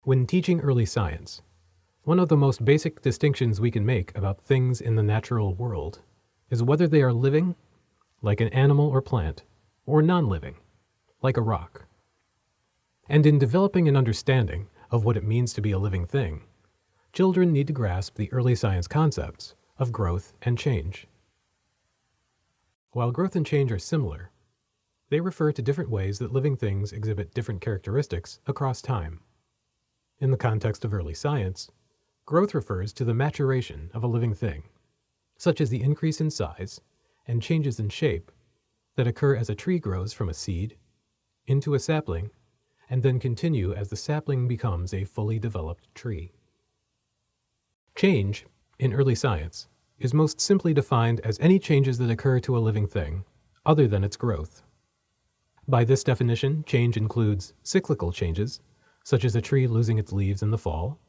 When teaching early science, one of the most basic distinctions we can make about things in the natural world is whether they are living, like an animal or plant, or non-living, like a rock. And in developing an understanding of what it means to be a living thing, children need to grasp the early science concepts of growth and change. While growth and change are similar, they refer to different ways that living things exhibit different characteristics across time. In the context of early science, growth refers to the maturation of a living thing, such as the increase in size and changes in shape that occur as a tree grows from a seed into a sapling and then continue as the sapling becomes a fully developed tree. Change, in early science, is most simply defined as any changes that occur to a living thing other than its growth. By this definition, change includes cyclical changes, such as a tree losing its leaves in the fall,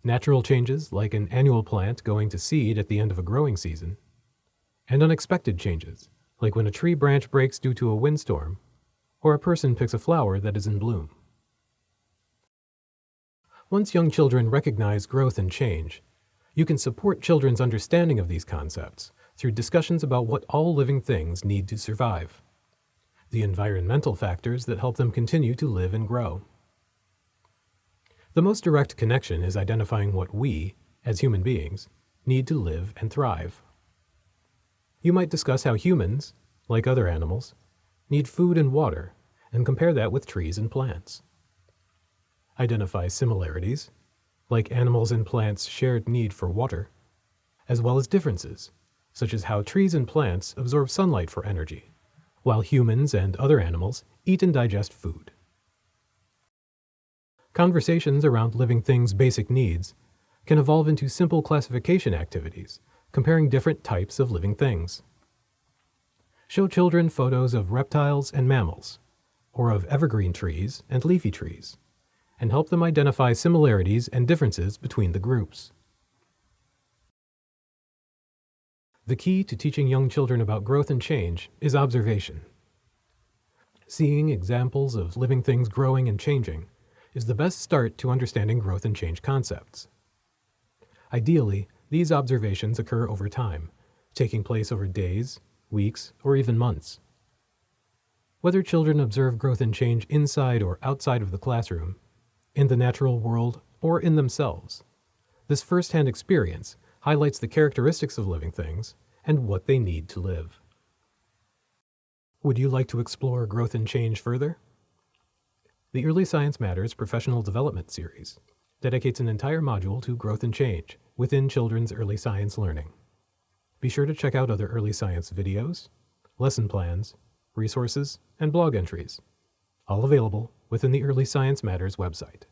natural changes like an annual plant going to seed at the end of a growing season, and unexpected changes like when a tree branch breaks due to a windstorm or a person picks a flower that is in bloom. Once young children recognize growth and change, you can support children's understanding of these concepts through discussions about what all living things need to survive, the environmental factors that help them continue to live and grow. The most direct connection is identifying what we, as human beings, need to live and thrive. You might discuss how humans, like other animals, need food and water, and compare that with trees and plants. Identify similarities, like animals and plants' shared need for water, as well as differences, such as how trees and plants absorb sunlight for energy, while humans and other animals eat and digest food. Conversations around living things' basic needs can evolve into simple classification activities, comparing different types of living things. Show children photos of reptiles and mammals, or of evergreen trees and leafy trees, and help them identify similarities and differences between the groups. The key to teaching young children about growth and change is observation. Seeing examples of living things growing and changing is the best start to understanding growth and change concepts. Ideally, these observations occur over time, taking place over days, weeks, or even months. Whether children observe growth and change inside or outside of the classroom, in the natural world, or in themselves, this first-hand experience highlights the characteristics of living things and what they need to live. Would you like to explore growth and change further? The Early Science Matters Professional Development Series dedicates an entire module to growth and change within children's early science learning. Be sure to check out other early science videos, lesson plans, resources, and blog entries, all available within the Early Science Matters website.